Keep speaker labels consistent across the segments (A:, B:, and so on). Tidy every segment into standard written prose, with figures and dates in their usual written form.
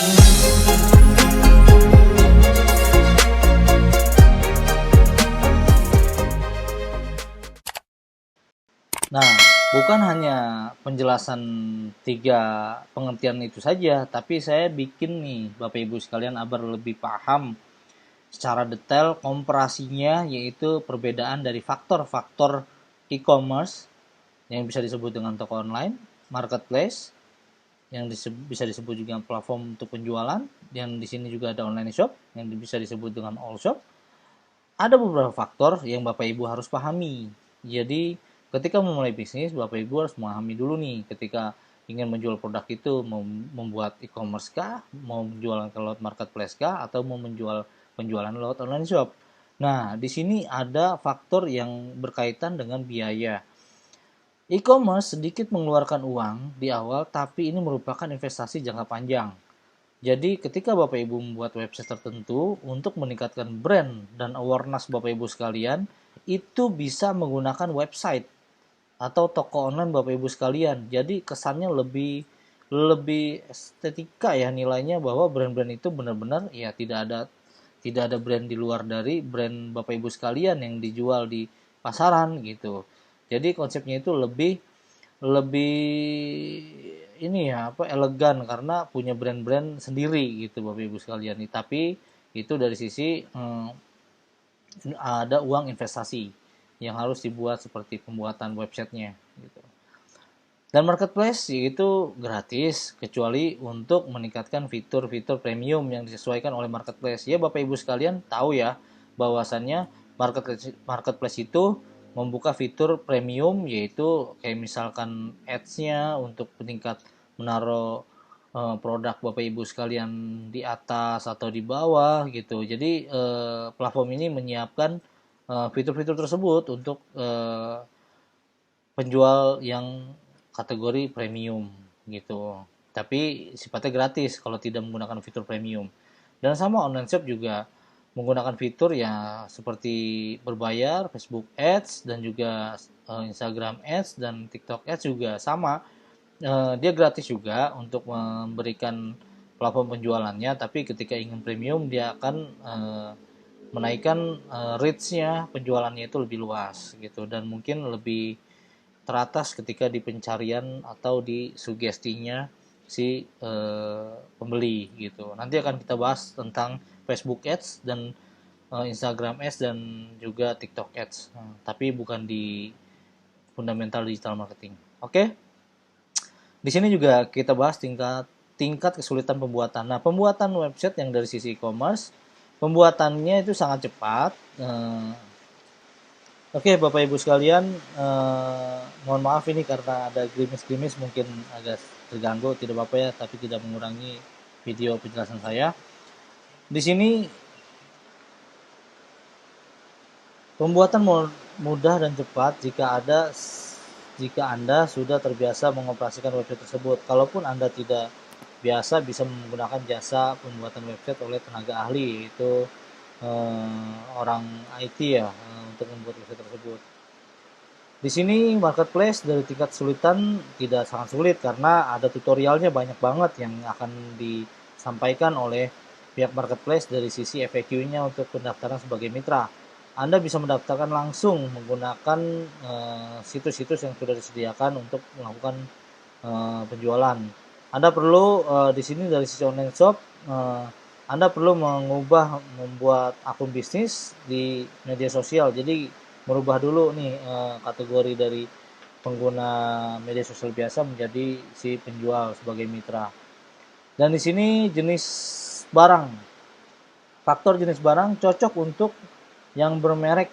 A: Nah, bukan hanya penjelasan 3 pengertian itu saja, tapi saya bikin nih Bapak Ibu sekalian agar lebih paham secara detail komparasinya, yaitu perbedaan dari faktor-faktor e-commerce yang bisa disebut dengan toko online, marketplace, yang bisa disebut juga platform untuk penjualan, yang di sini juga ada online shop yang bisa disebut dengan all shop. Ada beberapa faktor yang Bapak Ibu harus pahami. Jadi, ketika memulai bisnis, Bapak Ibu harus memahami dulu nih, ketika ingin menjual produk itu, mau membuat e-commerce kah, mau menjual ke lewat marketplace kah, atau mau menjual penjualan lewat online shop. Nah, di sini ada faktor yang berkaitan dengan biaya. E-commerce sedikit mengeluarkan uang di awal, tapi ini merupakan investasi jangka panjang. Jadi ketika Bapak Ibu membuat website tertentu untuk meningkatkan brand dan awareness Bapak Ibu sekalian, itu bisa menggunakan website atau toko online Bapak Ibu sekalian. Jadi kesannya lebih lebih estetika ya nilainya, bahwa brand-brand itu benar-benar ya tidak ada brand di luar dari brand Bapak Ibu sekalian yang dijual di pasaran gitu. Jadi konsepnya itu lebih lebih ini ya apa elegan karena punya brand-brand sendiri gitu Bapak Ibu sekalian nih. Tapi itu dari sisi ada uang investasi yang harus dibuat seperti pembuatan websitenya gitu. Dan marketplace itu gratis kecuali untuk meningkatkan fitur-fitur premium yang disesuaikan oleh marketplace. Ya Bapak Ibu sekalian tahu ya bahwasannya marketplace itu membuka fitur premium, yaitu kayak misalkan ads-nya untuk meningkat menaruh produk Bapak Ibu sekalian di atas atau di bawah gitu. Jadi platform ini menyiapkan fitur-fitur tersebut untuk penjual yang kategori premium gitu. Tapi sifatnya gratis kalau tidak menggunakan fitur premium. Dan sama online shop juga menggunakan fitur ya seperti berbayar, Facebook Ads dan juga Instagram Ads dan TikTok Ads juga sama. Dia gratis juga untuk memberikan platform penjualannya, tapi ketika ingin premium dia akan menaikkan reach-nya, penjualannya itu lebih luas gitu, dan mungkin lebih teratas ketika di pencarian atau di sugestinya si pembeli gitu. Nanti akan kita bahas tentang Facebook Ads dan Instagram Ads dan juga TikTok Ads, tapi bukan di fundamental digital marketing. Oke, di sini juga kita bahas tingkat kesulitan pembuatan. Nah, pembuatan website yang dari sisi e-commerce, pembuatannya itu sangat cepat. Oke, Bapak Ibu sekalian, mohon maaf ini karena ada gerimis-gerimis mungkin agak terganggu, tidak apa-apa ya, tapi tidak mengurangi video penjelasan saya. Di sini pembuatan mudah dan cepat jika Anda sudah terbiasa mengoperasikan website tersebut. Kalaupun Anda tidak biasa, bisa menggunakan jasa pembuatan website oleh tenaga ahli, yaitu orang IT ya, untuk membuat website tersebut. Di sini marketplace dari tingkat kesulitan tidak sangat sulit karena ada tutorialnya banyak banget yang akan disampaikan oleh pihak marketplace dari sisi FAQ-nya untuk pendaftaran sebagai mitra. Anda bisa mendaftarkan langsung menggunakan situs-situs yang sudah disediakan untuk melakukan penjualan. Anda perlu di sini dari sisi online shop, Anda perlu membuat akun bisnis di media sosial. Jadi merubah dulu nih kategori dari pengguna media sosial biasa menjadi si penjual sebagai mitra. Dan di sini jenis barang, faktor jenis barang cocok untuk yang bermerek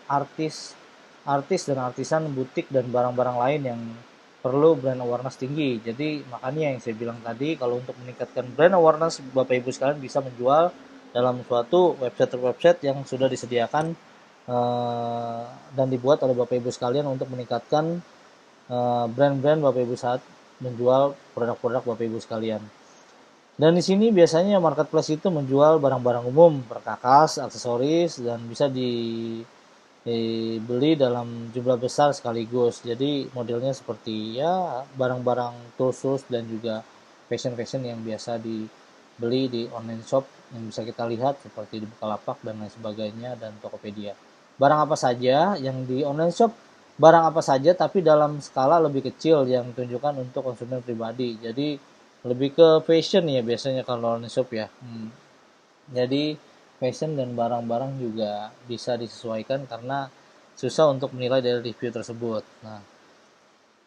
A: artis dan artisan, butik dan barang-barang lain yang perlu brand awareness tinggi. Jadi makanya yang saya bilang tadi, kalau untuk meningkatkan brand awareness, Bapak Ibu sekalian bisa menjual dalam suatu website yang sudah disediakan dan dibuat oleh Bapak Ibu sekalian untuk meningkatkan brand-brand Bapak Ibu saat menjual produk-produk Bapak Ibu sekalian. Dan di sini biasanya marketplace itu menjual barang-barang umum, perkakas, aksesoris, dan bisa dibeli dalam jumlah besar sekaligus. Jadi modelnya seperti ya barang-barang khusus dan juga fashion yang biasa beli di online shop yang bisa kita lihat seperti di Bukalapak dan lain sebagainya dan Tokopedia. Barang apa saja yang di online shop, barang apa saja tapi dalam skala lebih kecil yang ditunjukkan untuk konsumen pribadi. Jadi lebih ke fashion ya biasanya kalau online shop ya. Jadi fashion dan barang-barang juga bisa disesuaikan karena susah untuk menilai dari review tersebut. Nah,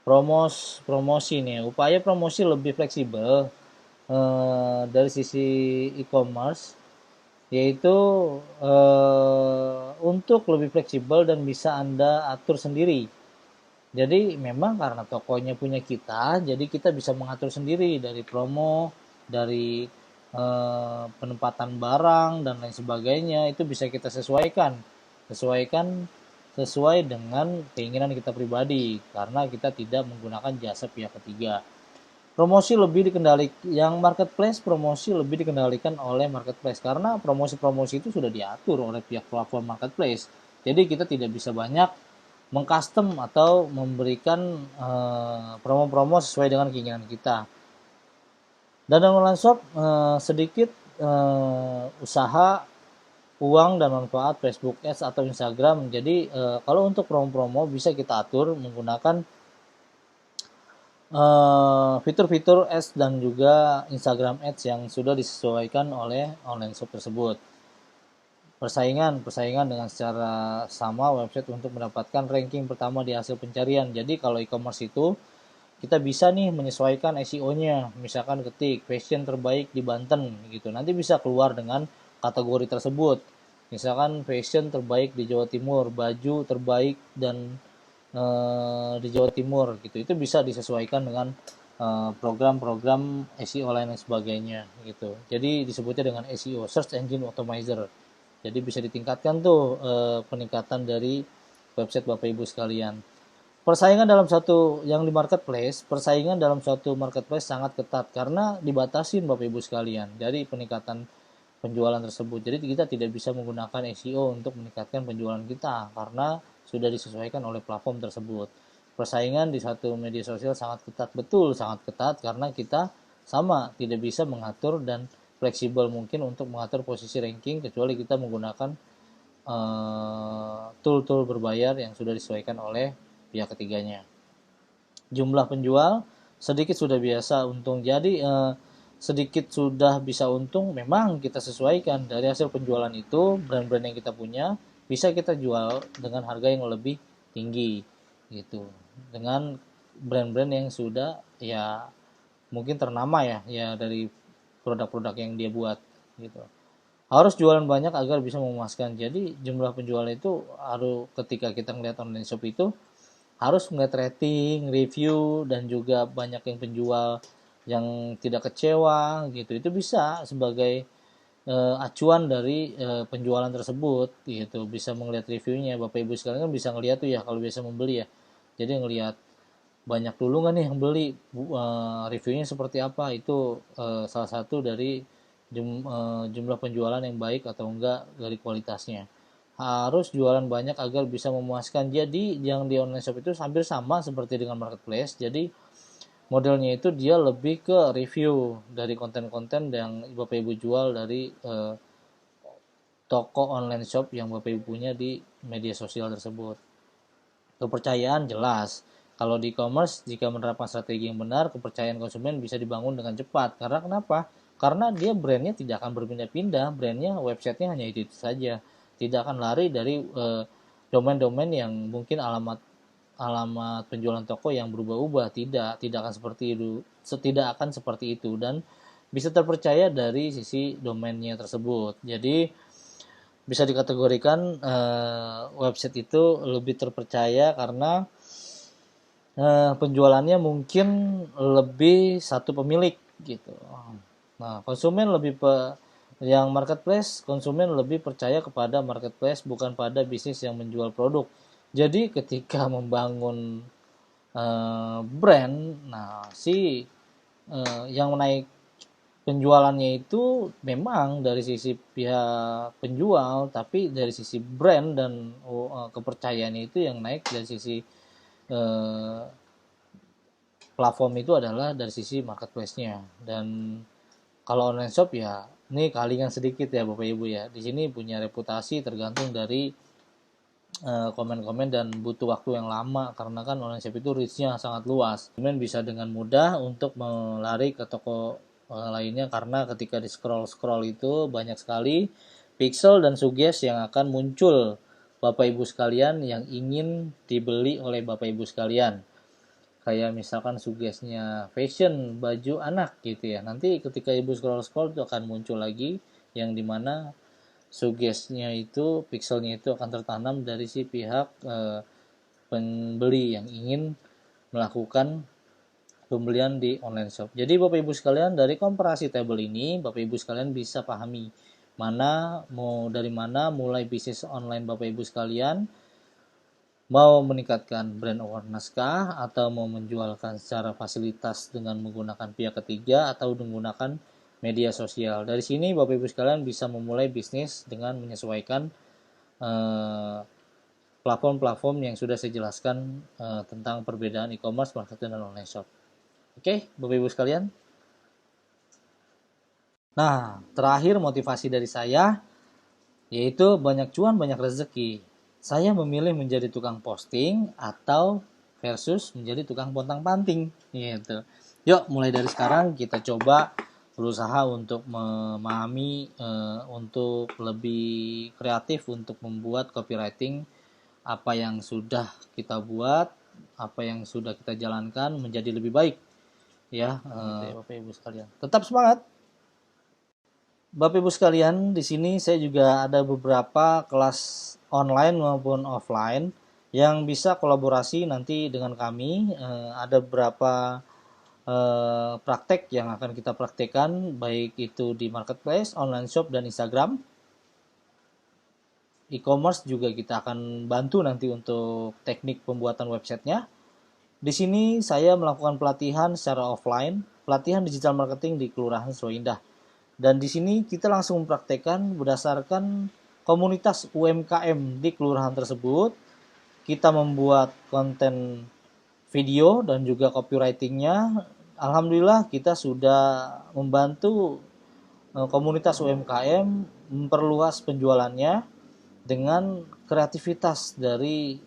A: promosi nih, upaya promosi lebih fleksibel dari sisi e-commerce, yaitu untuk lebih fleksibel dan bisa Anda atur sendiri. Jadi memang karena tokonya punya kita, jadi kita bisa mengatur sendiri dari promo, dari penempatan barang dan lain sebagainya, itu bisa kita sesuaikan, sesuaikan sesuai dengan keinginan kita pribadi karena kita tidak menggunakan jasa pihak ketiga. Promosi lebih dikendalikan, yang marketplace promosi lebih dikendalikan oleh marketplace karena promosi-promosi itu sudah diatur oleh pihak platform marketplace. Jadi kita tidak bisa banyak mengcustom atau memberikan promo-promo sesuai dengan keinginan kita. Dan dalam online shop sedikit usaha, uang dan manfaat Facebook Ads atau Instagram. Jadi kalau untuk promo-promo bisa kita atur menggunakan fitur-fitur Ads dan juga Instagram Ads yang sudah disesuaikan oleh online shop tersebut. Persaingan dengan secara sama website untuk mendapatkan ranking pertama di hasil pencarian. Jadi kalau e-commerce itu kita bisa nih menyesuaikan SEO-nya, misalkan ketik fashion terbaik di Banten gitu, nanti bisa keluar dengan kategori tersebut, misalkan fashion terbaik di Jawa Timur, baju terbaik dan di Jawa Timur gitu, itu bisa disesuaikan dengan program-program SEO lain dan sebagainya gitu. Jadi disebutnya dengan SEO, Search Engine Optimizer. Jadi bisa ditingkatkan tuh peningkatan dari website Bapak Ibu sekalian. Persaingan dalam satu yang di marketplace, persaingan dalam suatu marketplace sangat ketat karena dibatasin Bapak Ibu sekalian dari peningkatan penjualan tersebut. Jadi kita tidak bisa menggunakan SEO untuk meningkatkan penjualan kita karena sudah disesuaikan oleh platform tersebut. Persaingan di satu media sosial sangat ketat, betul sangat ketat karena kita sama tidak bisa mengatur dan fleksibel mungkin untuk mengatur posisi ranking kecuali kita menggunakan tool-tool berbayar yang sudah disesuaikan oleh pihak ketiganya. Jumlah penjual sedikit sudah biasa untung, jadi sedikit sudah bisa untung, memang kita sesuaikan dari hasil penjualan itu. Brand-brand yang kita punya bisa kita jual dengan harga yang lebih tinggi gitu, dengan brand-brand yang sudah ya mungkin ternama ya dari produk-produk yang dia buat gitu. Harus jualan banyak agar bisa memuaskan. Jadi jumlah penjualan itu harus, ketika kita melihat online shop itu harus melihat rating, review, dan juga banyak yang penjual yang tidak kecewa gitu. Itu bisa sebagai acuan dari penjualan tersebut gitu. Bisa melihat reviewnya. Bapak Ibu sekalian kan bisa ngelihat tuh ya kalau biasa membeli ya. Jadi ngelihat banyak dulu nggak nih yang beli, reviewnya seperti apa, itu salah satu dari jumlah penjualan yang baik atau enggak dari kualitasnya. Harus jualan banyak agar bisa memuaskan. Jadi yang di online shop itu hampir sama seperti dengan marketplace. Jadi modelnya itu dia lebih ke review dari konten-konten yang Bapak Ibu jual dari toko online shop yang Bapak Ibu punya di media sosial tersebut. Kepercayaan jelas. Kalau di e-commerce, jika menerapkan strategi yang benar, kepercayaan konsumen bisa dibangun dengan cepat. Karena kenapa? Karena dia brandnya tidak akan berpindah-pindah, brandnya, websitenya hanya itu saja. Tidak akan lari dari domain-domain yang mungkin alamat penjualan toko yang berubah-ubah. Tidak akan seperti itu, dan bisa terpercaya dari sisi domainnya tersebut. Jadi bisa dikategorikan website itu lebih terpercaya karena penjualannya mungkin lebih satu pemilik gitu. Nah, yang marketplace, konsumen lebih percaya kepada marketplace bukan pada bisnis yang menjual produk. Jadi ketika membangun brand, nah yang menaik penjualannya itu memang dari sisi pihak penjual, tapi dari sisi brand dan kepercayaannya itu yang naik dari sisi platform itu adalah dari sisi marketplace-nya. Dan Kalau online shop ya, ini kalingan sedikit ya Bapak Ibu ya. Di sini punya reputasi tergantung dari komen-komen dan butuh waktu yang lama karena kan online shop itu reach-nya sangat luas. Kemudian bisa dengan mudah untuk melari ke toko lainnya karena ketika di scroll-scroll itu banyak sekali pixel dan suges yang akan muncul Bapak Ibu sekalian yang ingin dibeli oleh Bapak Ibu sekalian. Kayak misalkan sugesnya fashion, baju anak gitu ya. Nanti ketika Ibu scroll-scroll itu akan muncul lagi yang dimana sugesnya itu pixelnya itu akan tertanam dari si pihak pembeli yang ingin melakukan pembelian di online shop. Jadi Bapak Ibu sekalian, dari komparasi table ini Bapak Ibu sekalian bisa pahami dari mana mulai bisnis online Bapak Ibu sekalian, mau meningkatkan brand awareness kah, atau mau menjualkan secara fasilitas dengan menggunakan pihak ketiga atau menggunakan media sosial. Dari sini Bapak Ibu sekalian bisa memulai bisnis dengan menyesuaikan platform-platform yang sudah saya jelaskan tentang perbedaan e-commerce, marketing, dan online shop. Oke, Bapak Ibu sekalian. Nah, terakhir motivasi dari saya yaitu banyak cuan, banyak rezeki. Saya memilih menjadi tukang posting atau versus menjadi tukang pontang-panting gitu. Yuk, mulai dari sekarang kita coba berusaha untuk memahami untuk lebih kreatif untuk membuat copywriting apa yang sudah kita buat, apa yang sudah kita jalankan menjadi lebih baik ya, Bapak Ibu sekalian. Tetap semangat. Bapak Ibu sekalian, di sini saya juga ada beberapa kelas online maupun offline yang bisa kolaborasi nanti dengan kami. Ada beberapa praktek yang akan kita praktekkan, baik itu di marketplace, online shop, dan Instagram. E-commerce juga kita akan bantu nanti untuk teknik pembuatan websitenya. Di sini saya melakukan pelatihan secara offline, pelatihan digital marketing di Kelurahan Sewindah. Dan di sini kita langsung mempraktekkan berdasarkan komunitas UMKM di kelurahan tersebut. Kita membuat konten video dan juga copywritingnya. Alhamdulillah kita sudah membantu komunitas UMKM memperluas penjualannya dengan kreativitas dari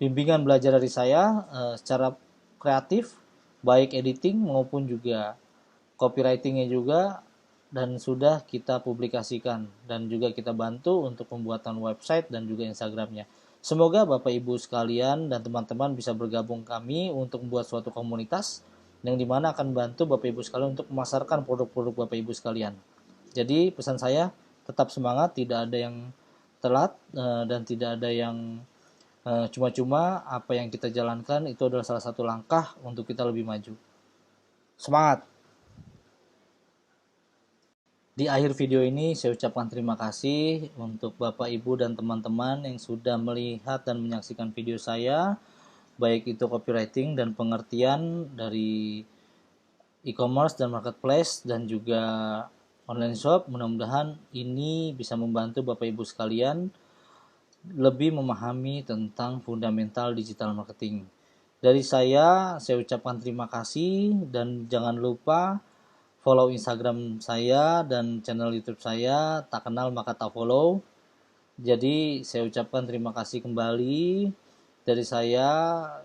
A: bimbingan belajar dari saya secara kreatif, baik editing maupun juga copywritingnya juga, dan sudah kita publikasikan dan juga kita bantu untuk pembuatan website dan juga Instagramnya. Semoga Bapak Ibu sekalian dan teman-teman bisa bergabung kami untuk membuat suatu komunitas yang dimana akan bantu Bapak Ibu sekalian untuk memasarkan produk-produk Bapak Ibu sekalian. Jadi pesan saya, tetap semangat, tidak ada yang telat dan tidak ada yang cuma-cuma. Apa yang kita jalankan itu adalah salah satu langkah untuk kita lebih maju. Semangat! Di akhir video ini saya ucapkan terima kasih untuk Bapak, Ibu, dan teman-teman yang sudah melihat dan menyaksikan video saya, baik itu copywriting dan pengertian dari e-commerce dan marketplace dan juga online shop. Mudah-mudahan ini bisa membantu Bapak Ibu sekalian lebih memahami tentang fundamental digital marketing. Dari saya ucapkan terima kasih dan jangan lupa follow Instagram saya dan channel YouTube saya, tak kenal maka tak follow. Jadi saya ucapkan terima kasih kembali. Dari saya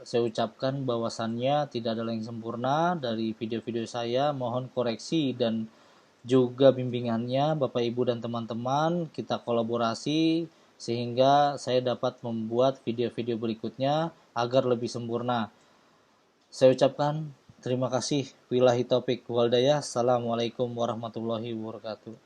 A: ucapkan bahwasannya tidak ada yang sempurna dari video-video saya. Mohon koreksi dan juga bimbingannya Bapak Ibu dan teman-teman. Kita kolaborasi sehingga saya dapat membuat video-video berikutnya agar lebih sempurna. Saya ucapkan terima kasih. Wilahi taufik wal hidayah. Assalamualaikum warahmatullahi wabarakatuh.